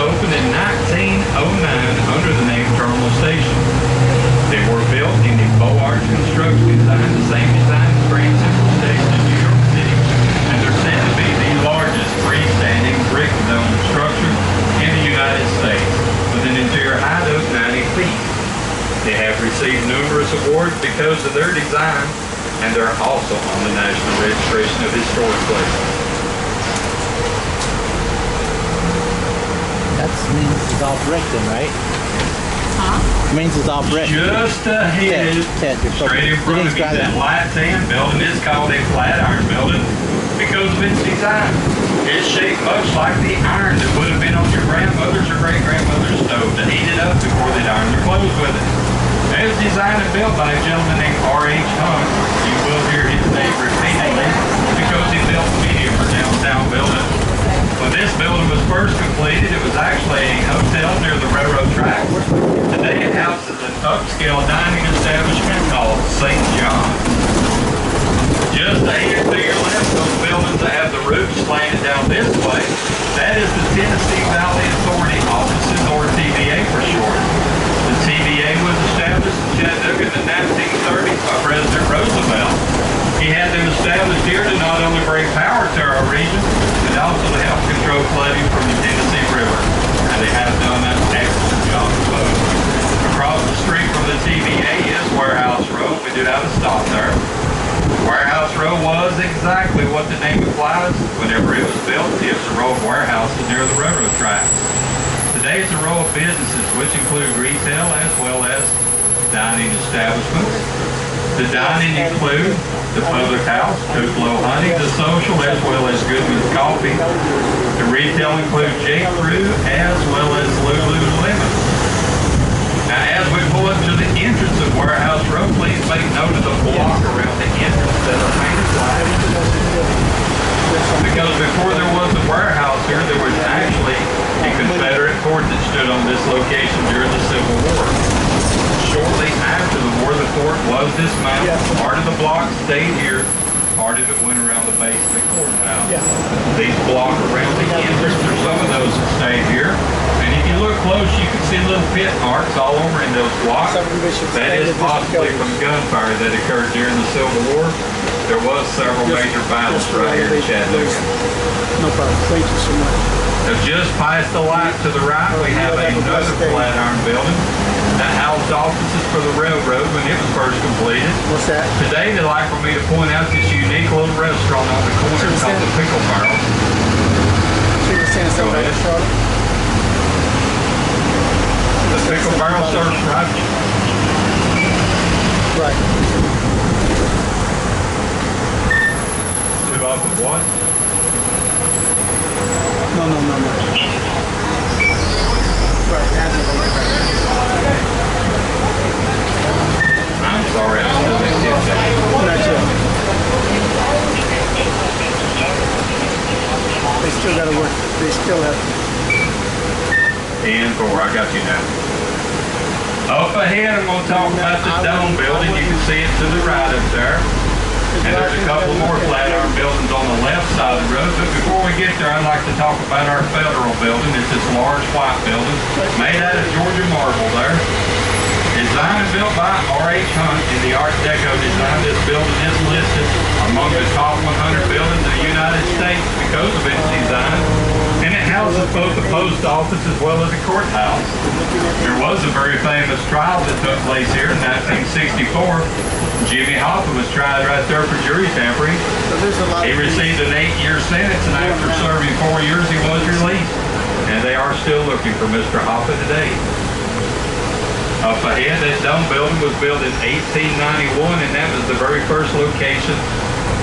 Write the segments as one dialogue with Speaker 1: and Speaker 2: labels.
Speaker 1: opened in 1909 under the name Terminal Station. They were built in the bow arch construction design, the same design as Grand Central Station in New York City, and they're said to be the largest freestanding brick dome structure in the United States, with an interior height of 90 feet. They have received numerous awards because of their design, and they're also on the National Registration of Historic Places.
Speaker 2: That means it's all brick then, right?
Speaker 3: Huh?
Speaker 2: It means it's all brick.
Speaker 1: Just ahead, straight in front of you, that light tan building is called a flat iron building because of its design. It's shaped much like the iron that would have been on your grandmother's or great-grandmother's stove to heat it up before they'd iron their clothes with it. It was designed and built by a gentleman named R.H. Hunt. You will hear his name repeatedly because he built many of our downtown buildings. When this building was first completed, it was actually a hotel near the railroad tracks. Today it houses an upscale dining establishment called St. John. Just ahead to your left, those buildings that have the roofs slanted down this way, that is the Tennessee Valley Authority offices, or TVA for short. The TVA was established in Chattanooga in the 1930s by President Roosevelt. He had them established here to not only bring power to our region, but also to help control flooding from the Tennessee River. And they have done an excellent job of both. Across the street from the TVA is Warehouse Road. We do have a stop there. Warehouse Road was exactly what the name implies. Whenever it was built, it was a row of warehouses near the railroad tracks. Today it's a row of businesses, which include retail as well as dining establishments. The dining include the Public House, Tupelo Honey, the Social, as well as Goodman's Coffee. The retail includes J. Crew as well as Lululemon. Now, as we pull up to the entrance of Warehouse Road, please make note of the block around the entrance that are painted black. Because before there was a warehouse here, there was actually a Confederate fort that stood on this location during the Civil War. Shortly after the war, the fort was dismantled. Part of the block stayed here. Part of it went around the base of the courthouse. These blocks around the entrance are some of those that stayed here. And if you look close, you can see little pit marks all over in those blocks. That is possibly from gunfire that occurred during the Civil War. There was several major battles right here in Chattanooga.
Speaker 4: No problem. Thank you so much.
Speaker 1: So just past the light to the right, we have another flat iron building that housed offices for the railroad when it was first completed.
Speaker 4: What's that?
Speaker 1: Today, they'd like for me to point out this unique little restaurant on the corner called the Pickle Barrel.
Speaker 4: So you're saying something about Charlotte?
Speaker 1: The Pickle Barrel serves fried chicken.
Speaker 4: Right.
Speaker 1: 2 off of what?
Speaker 4: No. Right,
Speaker 1: I'm sorry, I still didn't get that.
Speaker 4: not yet. They still got to work. They still have to.
Speaker 1: And 4, I got you now. Up ahead, I'm going to talk about the dome building. You can see it to the right up there. And there's a couple more flat iron buildings on the left side of the road. But before we get there, I'd like to talk about our federal building. It's this large white building made out of Georgia marble there. Designed and built by R.H. Hunt in the Art Deco design, this building is listed among the top 100 buildings in the United States because of its design. And it houses both the post office as well as the courthouse. There was a very famous trial that took place here in 1964. Jimmy Hoffa was tried right there for jury tampering. He received an 8-year sentence, and after serving 4 years, he was released. And they are still looking for Mr. Hoffa today. Up ahead, that dome building was built in 1891, and that was the very first location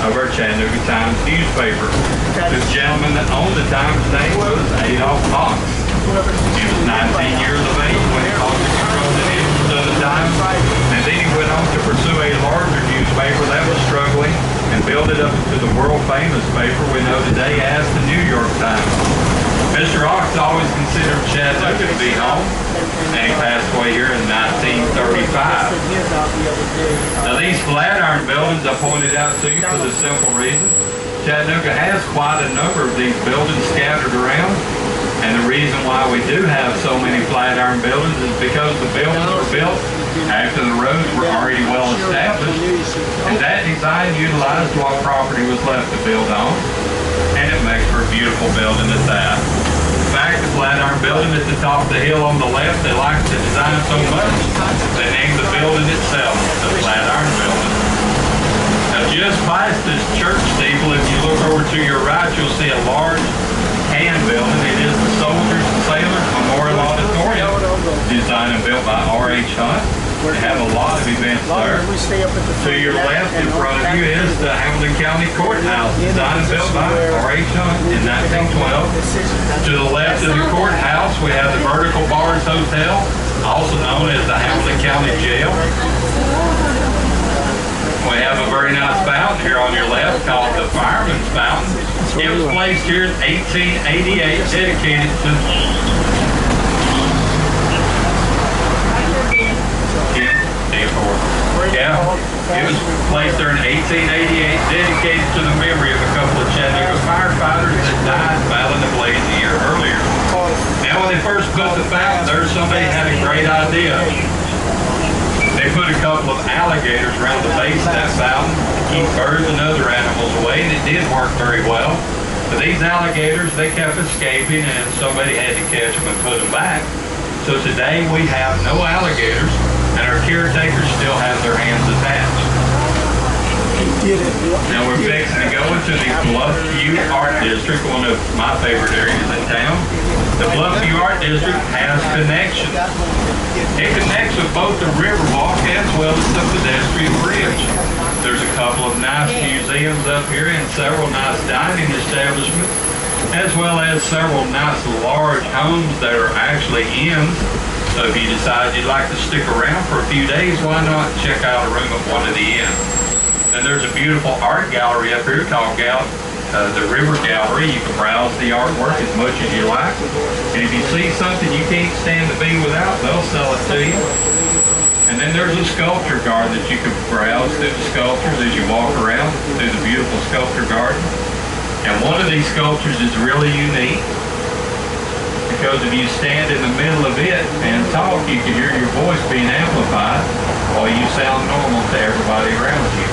Speaker 1: of our Chattanooga Times newspaper. The gentleman that owned the Times name was Adolph Cox. He was 19 years of age when he called the control the editions of the Times, and then he went on to pursue a larger newspaper that was struggling and built it up to the world-famous paper we know today as the New York Times. Mr. Ox always considered Chattanooga to be home, and he passed away here in 1935. Now these flat iron buildings I pointed out to you for the simple reason Chattanooga has quite a number of these buildings scattered around, And the reason why we do have so many flat iron buildings is because the buildings were built after the roads were already well established, and that design utilized what property was left to build on, and it makes for a beautiful building at that. In fact, the flat iron building at the top of the hill on the left, they liked the design so much, they named the building itself the Flat Iron Building. Now just past this church steeple, if you look over to your right, you'll see a large tan building. It is the Soldiers and Sailors Memorial Auditorium, designed and built by R.H. Hunt. They have a lot of events there. To your left in front of you is the Hamilton County Courthouse, designed and built by R.H. Hunt in 1912. To the left of the courthouse, we have the Vertical Bars Hotel, also known as the Hamilton County Jail. We have a very nice fountain here on your left called the Fireman's Fountain. It was placed here in 1888, dedicated to it was placed there in 1888, dedicated to the memory of a couple of Chattanooga firefighters that died battling the blaze a year earlier. Now, when they first put the fountain there, somebody had a great idea. They put a couple of alligators around the base of that fountain to keep birds and other animals away, and it did work very well. But these alligators, they kept escaping, and somebody had to catch them and put them back. So today we have no alligators, and our caretakers still have their hands attached. Now we're fixing to go into the Bluffview Art District, one of my favorite areas in town. The Bluffview Art District has connections. It connects with both the Riverwalk as well as the Pedestrian Bridge. There's a couple of nice museums up here and several nice dining establishments, as well as several nice large homes that are actually inns. So if you decide you'd like to stick around for a few days, why not check out a room at one of the inns? And there's a beautiful art gallery up here called the River Gallery. You can browse the artwork as much as you like. And if you see something you can't stand to be without, they'll sell it to you. And then there's a sculpture garden that you can browse through the sculptures as you walk around through the beautiful sculpture garden. And one of these sculptures is really unique, because if you stand in the middle of it and talk, you can hear your voice being amplified while you sound normal to everybody around you.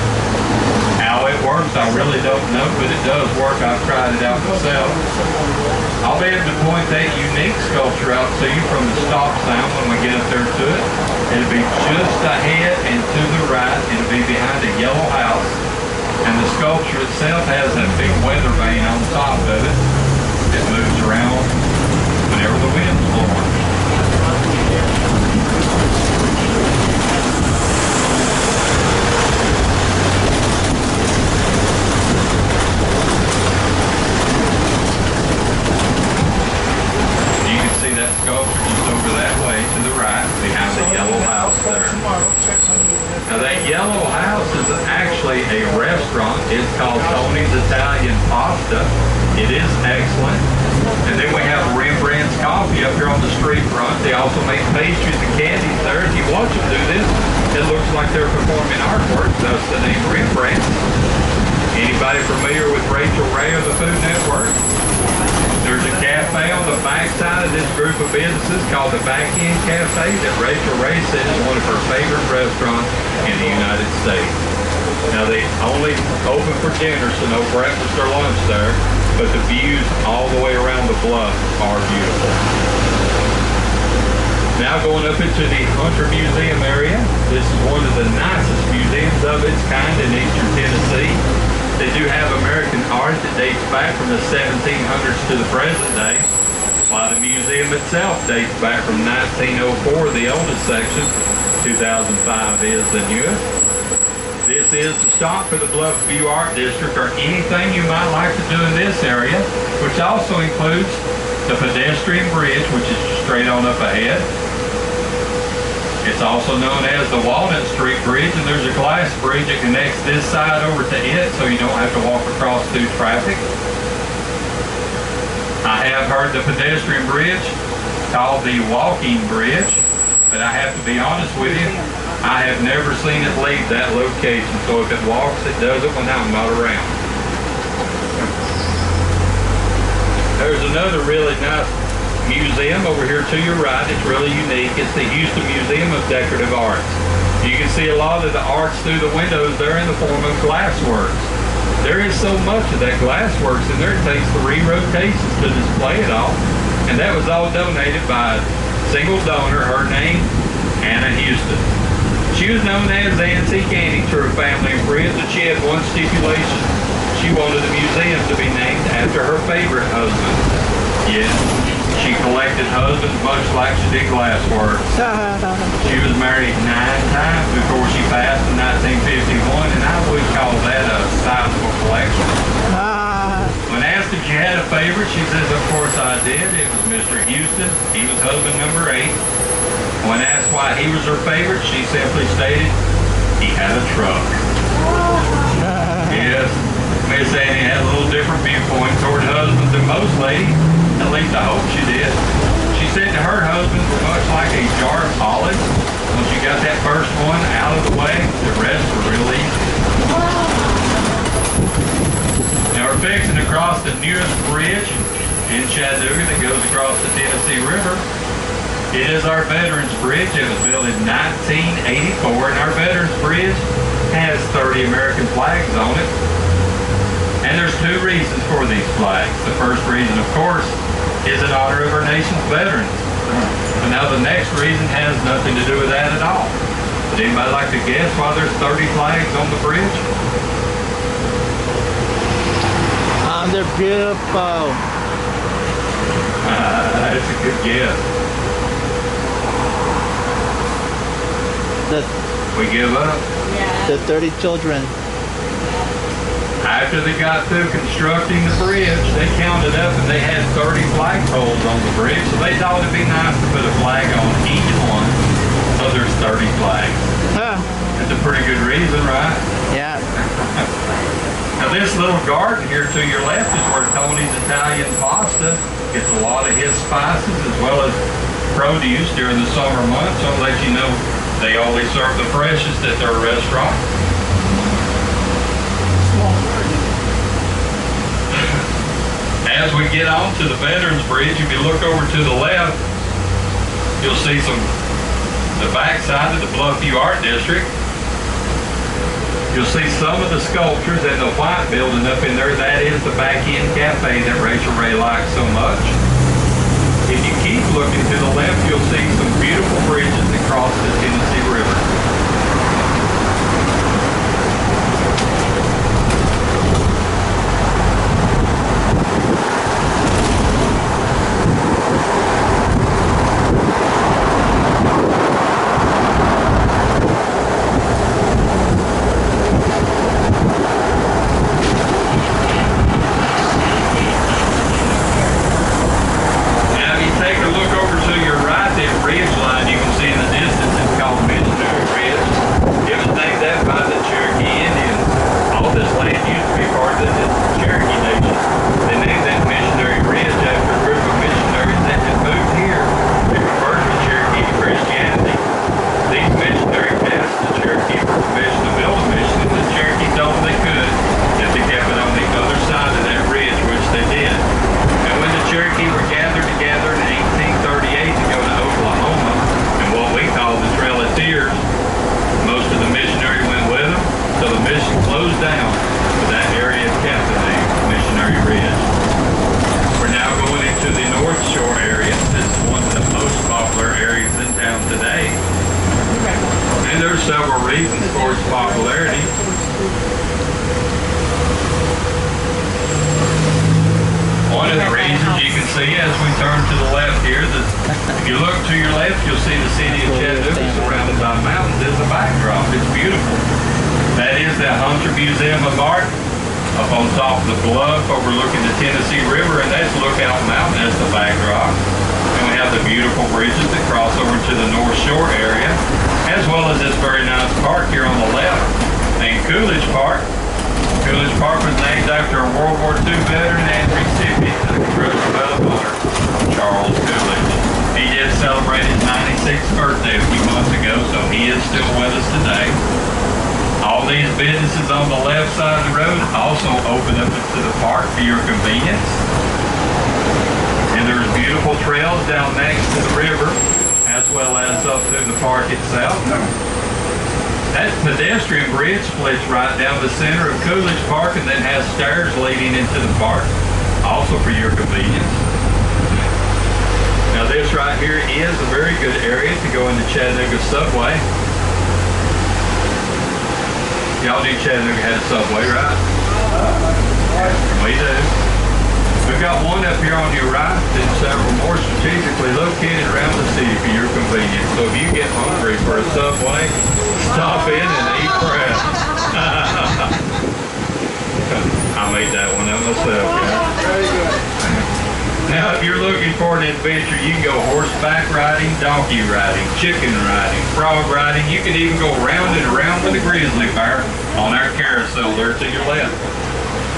Speaker 1: How it works, I really don't know, but it does work. I've tried it out myself. I'll be able to point that unique sculpture out to you from the stop sign when we get up there to it. It'll be just ahead and to the right. It'll be behind a yellow house. And the sculpture itself has that big weather vane on top of it. It moves around whenever the wind's blowing. You can see that sculpture just over that way to the right, behind the yellow house there. Now that yellow house is actually a restaurant. It's called Tony's Italian Pasta. It is excellent. And then we have Rembrandt's Coffee up here on the street front. They also make pastries and candies there. If you watch them do this, it looks like they're performing artwork. Thus the name Rembrandt. Anybody familiar with Rachel Ray of the Food Network? There's a cafe on the back side of this group of businesses called the Back End Cafe that Rachel Ray said is one of her favorite restaurants in the United States. Now they only open for dinner, so no breakfast or lunch there, but the views all the way around the bluff are beautiful. Now going up into the Hunter Museum area. This is one of the nicest museums of its kind in eastern Tennessee. They do have American art that dates back from the 1700s to the present day, while the museum itself dates back from 1904, the oldest section. 2005 is the newest. This is the stop for the Bluffview Art District, or anything you might like to do in this area, which also includes the Pedestrian Bridge, which is straight on up ahead. It's also known as the Walnut Street Bridge, and there's a glass bridge that connects this side over to it, so you don't have to walk across through traffic. I have heard the pedestrian bridge called the walking bridge, but I have to be honest with you, I have never seen it leave that location, so if it walks, it does it when I'm not around. There's another really nice museum over here to your right. It's really unique. It's the Houston Museum of Decorative Arts. You can see a lot of the arts through the windows there in the form of glassworks. There is so much of that glassworks in there, it takes 3 rotations to display it all. And that was all donated by a single donor, her name, Anna Houston. She was known as Antique Annie to her family and friends, and she had one stipulation. She wanted the museum to be named after her favorite husband. Yes, she collected husbands much like she did glasswork. She was married 9 times before she passed in 1951, and I would call that a sizable collection. When asked if she had a favorite, she says, of course I did. It was Mr. Houston. He was husband number 8. When asked why he was her favorite, she simply stated, he had a truck. Yes, Miss Annie had a little different viewpoint toward husbands than most ladies. At least I hope she did. She said that her husbands were much like a jar of olives. Once you got that first one out of the way, the rest were real easy. Now we're fixing to cross the newest bridge in Chattanooga that goes across the Tennessee River. It is our Veterans Bridge. It was built in 1984, and our Veterans Bridge has 30 American flags on it. And there's 2 reasons for these flags. The first reason, of course, is in honor of our nation's veterans. But now the next reason has nothing to do with that at all. Would anybody like to guess why there's 30 flags on the bridge?
Speaker 2: They're beautiful.
Speaker 1: That's a good guess. We give up.
Speaker 2: The 30 children.
Speaker 1: After they got through constructing the bridge, they counted up and they had 30 flagpoles on the bridge, so they thought it'd be nice to put a flag on each one, so there's 30 flags. That's a pretty good reason, right?
Speaker 2: Yeah.
Speaker 1: Now this little garden here to your left is where Tony's Italian Pasta gets a lot of his spices as well as produce during the summer months. So I'll let you know they only serve the freshest at their restaurant. As we get on to the Veterans Bridge, if you look over to the left, you'll see the backside of the Bluffview Art District. You'll see some of the sculptures and the white building up in there. That is the back-end cafe that Rachel Ray likes so much. If you keep looking to the left, you'll see some beautiful bridges that cross the Tennessee River. Businesses on the left side of the road also open up into the park for your convenience. And there's beautiful trails down next to the river, as well as up through the park itself. That pedestrian bridge splits right down the center of Coolidge Park and then has stairs leading into the park, also for your convenience. Now this right here is a very good area to go into Chattanooga subway. Y'all knew Chattanooga had a subway, right? We do. We've got one up here on your right and several more strategically located around the city for your convenience. So if you get hungry for a subway, stop in and eat bread. I made that one up myself.
Speaker 4: Very good.
Speaker 1: Now, if you're looking for an adventure, you can go horseback riding, donkey riding, chicken riding, frog riding. You can even go round and around with a grizzly bear on our carousel there to your left.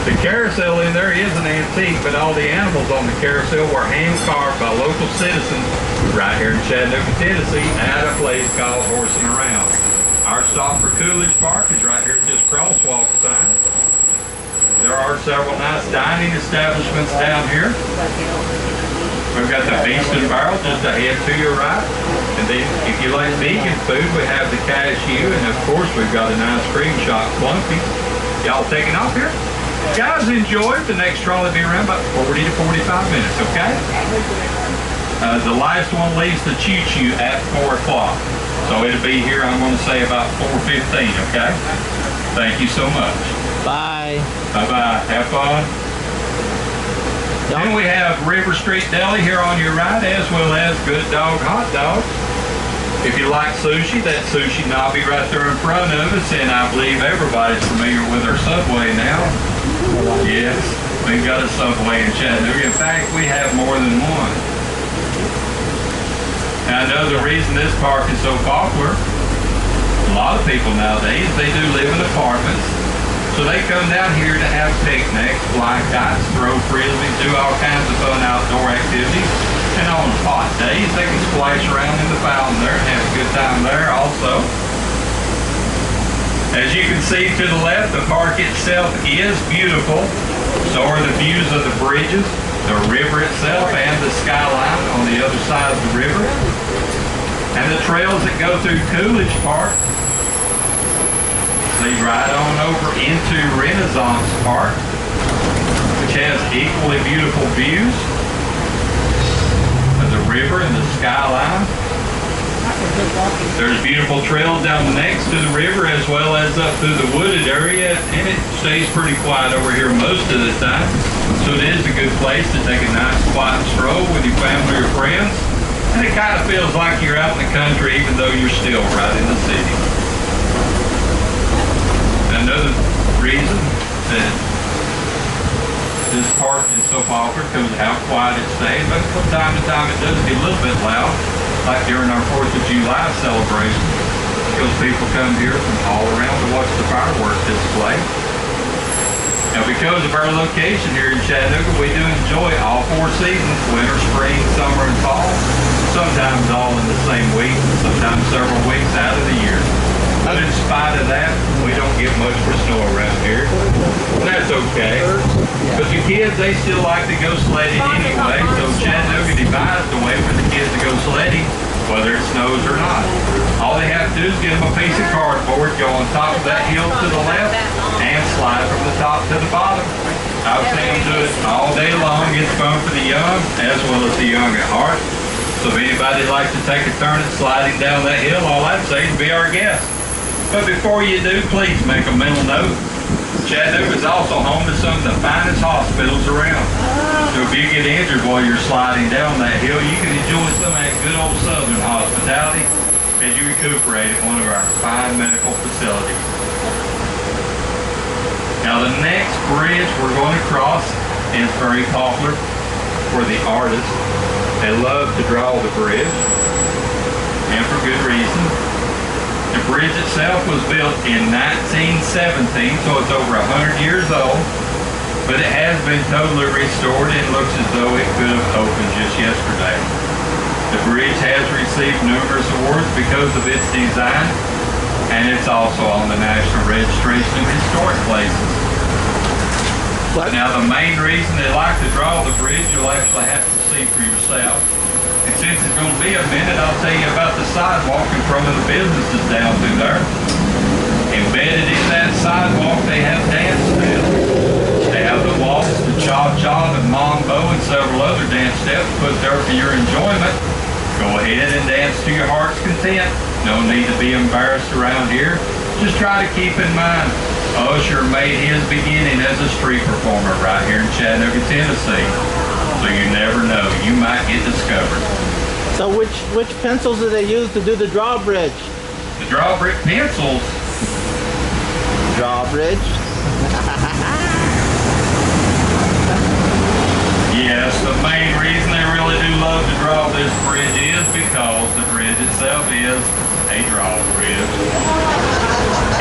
Speaker 1: The carousel in there is an antique, but all the animals on the carousel were hand-carved by local citizens right here in Chattanooga, Tennessee, at a place called Horsing Around. Our stop for Coolidge Park is right here at this crosswalk sign. There are several nice dining establishments down here. We've got the Beast and Barrel just ahead to your right. And then if you like vegan food, we have the Cashew, and of course we've got an ice cream shop, Clumpy. Y'all taking off here? Guys, enjoy. The next trolley will be around about 40 to 45 minutes, okay? The last one leaves the choo-choo at 4 o'clock. So it'll be here, I'm going to say, about 4:15, okay? Thank you so much.
Speaker 2: Bye.
Speaker 1: Bye-bye. Have fun. Then we have River Street Deli here on your right, as well as Good Dog Hot Dogs. If you like sushi, that sushi knobby right there in front of us, and I believe everybody's familiar with our Subway now. Yes, we've got a Subway in Chattanooga. In fact, we have more than one. Now, I know the reason this park is so popular, a lot of people nowadays, they do live in apartments. So they come down here to have picnics, fly kites, throw frisbees, do all kinds of fun outdoor activities. And on hot days, they can splash around in the fountain there and have a good time there also. As you can see to the left, the park itself is beautiful. So are the views of the bridges, the river itself, and the skyline on the other side of the river. And the trails that go through Coolidge Park lead right on over into Renaissance Park, which has equally beautiful views of the river and the skyline. There's beautiful trails down next to the river, as well as up through the wooded area, and it stays pretty quiet over here most of the time. So it is a good place to take a nice quiet stroll with your family or friends. And it kind of feels like you're out in the country, even though you're still right in the city. Another reason that this park is so popular because of how quiet it stays, but from time to time it does get a little bit loud, like during our 4th of July celebration, because people come here from all around to watch the fireworks display. Now, because of our location here in Chattanooga, we do enjoy all 4 seasons, winter, spring, summer, and fall, sometimes all in the same week, sometimes several weeks out of the year. But in spite of that, we don't get much for snow around here. And that's okay. But the kids, they still like to go sledding anyway, so Chattanooga devised a way for the kids to go sledding, whether it snows or not. All they have to do is give them a piece of cardboard, go on top of that hill to the left, and slide from the top to the bottom. I've seen them do it all day long. It's fun for the young, as well as the young at heart. So if anybody likes to take a turn at sliding down that hill, all I'd say is be our guest. But before you do, please make a mental note. Chattanooga is also home to some of the finest hospitals around. So if you get injured while you're sliding down that hill, you can enjoy some of that good old Southern hospitality as you recuperate at one of our fine medical facilities. Now the next bridge we're going to cross is very popular for the artists. They love to draw the bridge, and for good reason. The bridge itself was built in 1917, so it's over 100 years old, but it has been totally restored and looks as though it could have opened just yesterday. The bridge has received numerous awards because of its design, and it's also on the National Registration of Historic Places.
Speaker 2: What?
Speaker 1: Now the main reason they like to draw the bridge, you'll actually have to see for yourself. And since it's going to be a minute, I'll tell you about the sidewalk in front of the businesses down through there. Embedded in that sidewalk, they have dance steps. They have the waltz, the cha-cha, the mambo, and several other dance steps put there for your enjoyment. Go ahead and dance to your heart's content. No need to be embarrassed around here. Just try to keep in mind, Usher made his beginning as a street performer right here in Chattanooga, Tennessee. So you never know, you might get discovered.
Speaker 2: So which pencils do they use to do the drawbridge?
Speaker 1: The drawbridge pencils.
Speaker 2: Drawbridge?
Speaker 1: Yes, the main reason they really do love to draw this bridge is because the bridge itself is a drawbridge.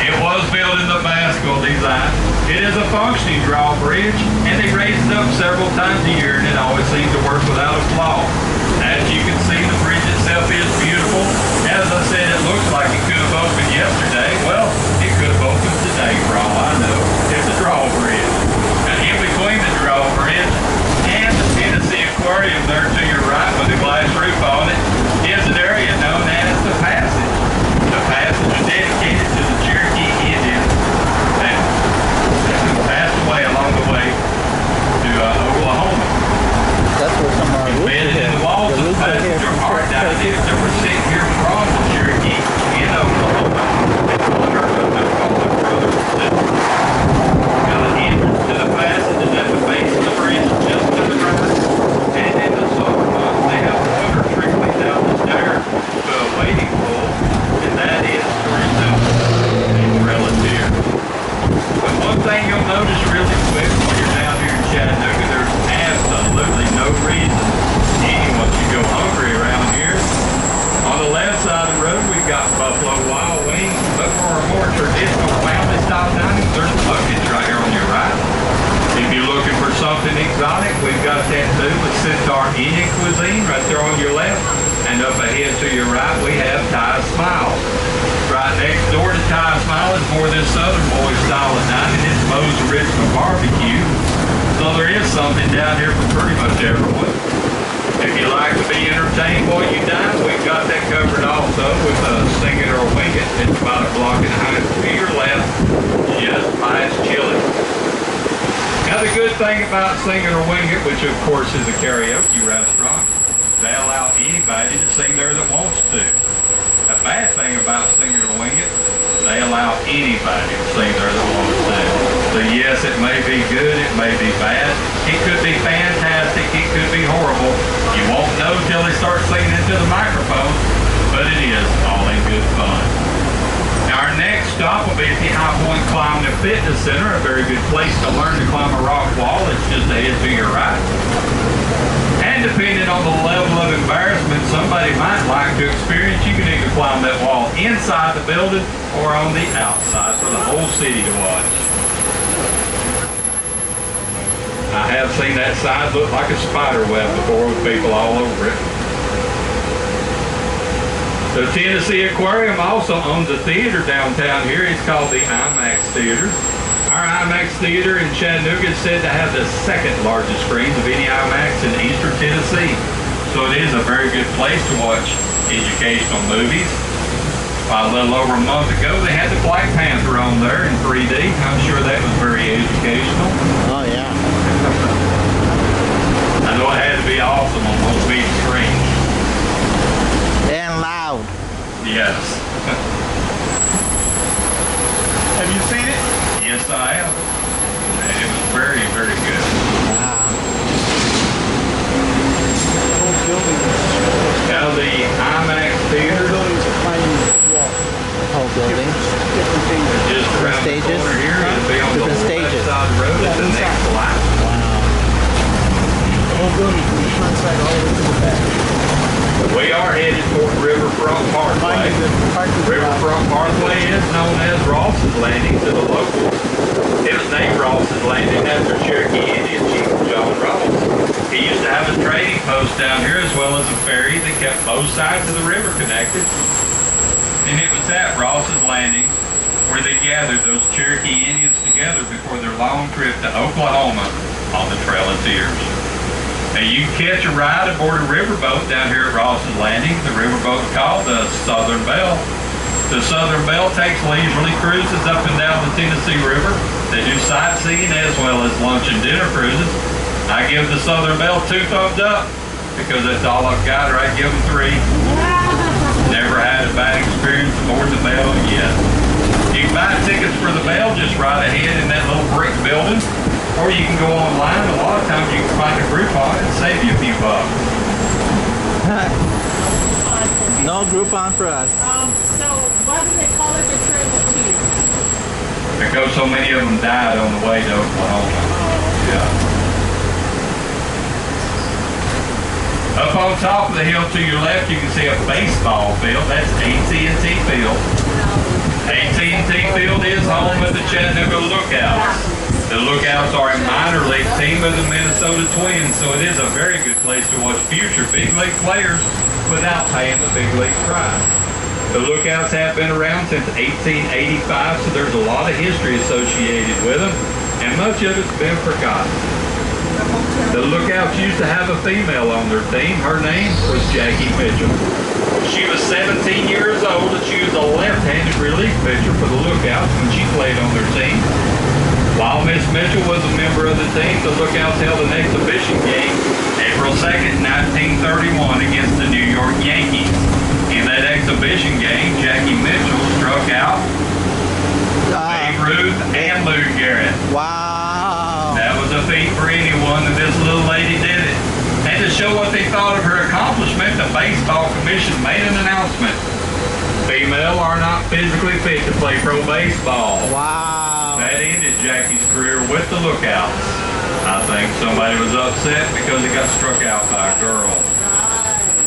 Speaker 1: It was built in the Basco design. It is a functioning drawbridge, and they raise it up several times a year, and it always seems to work without a flaw. As you can see, the bridge itself is beautiful. As I said, it looks like it could have opened yesterday. Well, it could have opened today, for all I know. It's a drawbridge. And in between the drawbridge and the Tennessee Aquarium there to your right with the glass roof on it is an area known as the Passage. The Passage is dedicated to the Cherokee Indians that passed away along the way to Oklahoma.
Speaker 2: That's where some of our roots
Speaker 1: Embedded in the walls of the Passage are hard ideas that were sent here from the Cherokee in Oklahoma. It's honor of their fallen brothers and sisters. Now the entrance to the Passage is at the base of the bridge, just to the right. And in the summer months, they have water trickling down the stairs to a wading pool, and that is for yourself a relative. But one thing you'll notice really quick when you're down here in Chattanooga, there's absolutely no reason anyone should go hungry around here. On the left side of the road, we've got Buffalo Wild Wings, but for our more traditional family style dining, there's Buckets right here on your right. If you're looking for something exotic, we've got that too with Centaur Indian cuisine right there on your left. And up ahead to your right, we have Thai Smile. Right next door to Thai Smile is more this Southern boy style of dining. It's Moe's Original Barbecue. So there is something down here for pretty much everyone. If you like to be entertained while you dine, we've got that covered also with Sing It or Wing It. It's about a block and a half to your left, just by its chili. Now the good thing about Sing It or Wing It, which of course is a karaoke restaurant, they allow anybody to sing there that wants to. The bad thing about Sing It or Wing It, they allow anybody to sing there that wants to. So yes, it may be good, it may be bad, it could be fantastic, it could be horrible. You won't know till they start singing into the microphone, but it is all in good fun. Now our next stop will be at the High Point Climbing and Fitness Center, a very good place to learn to climb a rock wall. It's just ahead to your right. And depending on the level of embarrassment somebody might like to experience, you can either climb that wall inside the building or on the outside for the whole city to watch. I have seen that side look like a spider web before with people all over it. The Tennessee Aquarium also owns a theater downtown here. It's called the IMAX Theater. Our IMAX Theater in Chattanooga is said to have the second largest screens of any IMAX in eastern Tennessee. So it is a very good place to watch educational movies. About a little over a month ago, they had the Black Panther on there in 3D. I'm sure that was very educational.
Speaker 2: Oh, yeah.
Speaker 1: I know it had to be awesome on those big screens.
Speaker 2: And loud.
Speaker 1: Yes.
Speaker 4: Have you seen it?
Speaker 1: Yes, I have. And it was very, very good.
Speaker 2: Wow.
Speaker 4: The whole building is
Speaker 1: Now the IMAX
Speaker 4: the
Speaker 1: Theater,
Speaker 4: whole building is a climbing wall.
Speaker 2: The whole building.
Speaker 4: Different things.
Speaker 1: just around the
Speaker 2: stages?
Speaker 1: corner here, it'll be on the
Speaker 2: Different
Speaker 1: left
Speaker 2: stages.
Speaker 1: side of the road at the
Speaker 4: Yeah,
Speaker 1: next light.
Speaker 2: Wow.
Speaker 4: The whole building from the front side all the way to the back.
Speaker 1: We are headed toward Riverfront Parkway.
Speaker 4: Mind you, the parking garage.
Speaker 1: Riverfront Parkway is known as Ross's Landing to the locals. It was named Ross's Landing after Cherokee Indian Chief John Ross. He used to have a trading post down here as well as a ferry that kept both sides of the river connected. And it was at Ross's Landing where where they gathered those Cherokee Indians together before their long trip to Oklahoma on the Trail of Tears. Now you can catch a ride aboard a riverboat down here at Ross's Landing. The riverboat called the Southern Belle. The Southern Belle takes leisurely cruises up and down the Tennessee River. They do sightseeing as well as lunch and dinner cruises. I give the Southern Belle 2 thumbs up because that's all I've got, or I'd give them 3. Never had a bad experience aboard the Belle yet. You can buy tickets for the Belle just right ahead in that little brick building. Or you can go online. A lot of times you can find a Groupon and save you a few bucks.
Speaker 2: No Groupon for us.
Speaker 3: So why do they call it the Trail of Tears?
Speaker 1: Because so many of them died on the way to Oklahoma. Yeah. Up on top of the hill to your left, you can see a baseball field. That's AT&T Field. AT&T Field is home of the Chattanooga Lookouts. The Lookouts are a minor league team of the Minnesota Twins, so it is a very good place to watch future big league players without paying the big league price. The Lookouts have been around since 1885, so there's a lot of history associated with them, and much of it's been forgotten. The Lookouts used to have a female on their team. Her name was Jackie Mitchell. She was 17 years old, and she was a left-handed relief pitcher for the Lookouts when she played on their team. While Miss Mitchell was a member of the team, the Lookouts held an exhibition game April 2nd, 1931 against the New York Yankees. In that exhibition game, Jackie Mitchell struck out Babe Ruth and Lou Gehrig.
Speaker 2: Wow.
Speaker 1: That was a feat for anyone, and this little lady did it. And to show what they thought of her accomplishment, the Baseball Commission made an announcement. Female are not physically fit to play pro baseball.
Speaker 2: Wow.
Speaker 1: That ended Jackie's career with the Lookouts. I think somebody was upset because he got struck out by a girl.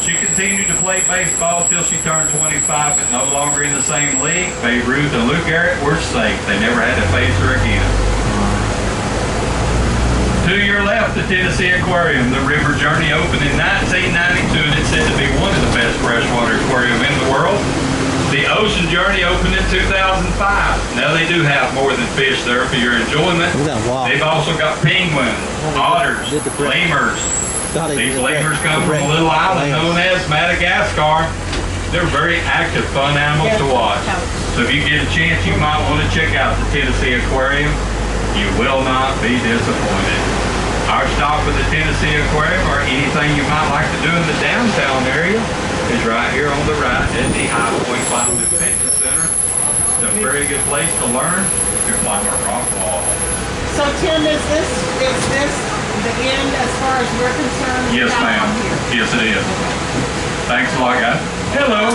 Speaker 1: She continued to play baseball till she turned 25, but no longer in the same league. Babe Ruth and Lou Gehrig were safe. They never had to face her again. To your left, the Tennessee Aquarium. The River Journey opened in 1992, and it's said to be one of the best freshwater aquariums in the world. The Ocean Journey opened in 2005. Now they do have more than fish there for your enjoyment. They've also got penguins, otters, lemurs. These lemurs come from a little island known as Madagascar. They're very active, fun animals to watch. So if you get a chance, you might want to check out the Tennessee Aquarium. You will not be disappointed. Our stop at the Tennessee Aquarium, or anything you might like to do in the downtown area, is right here on the right at the High Point Climbing and Fitness Center. It's a very good place to learn to climb a rock wall.
Speaker 3: So Tim, is this the end as far as we're concerned?
Speaker 1: Yes, ma'am. Yes, it is. Thanks a lot, guys. Hello.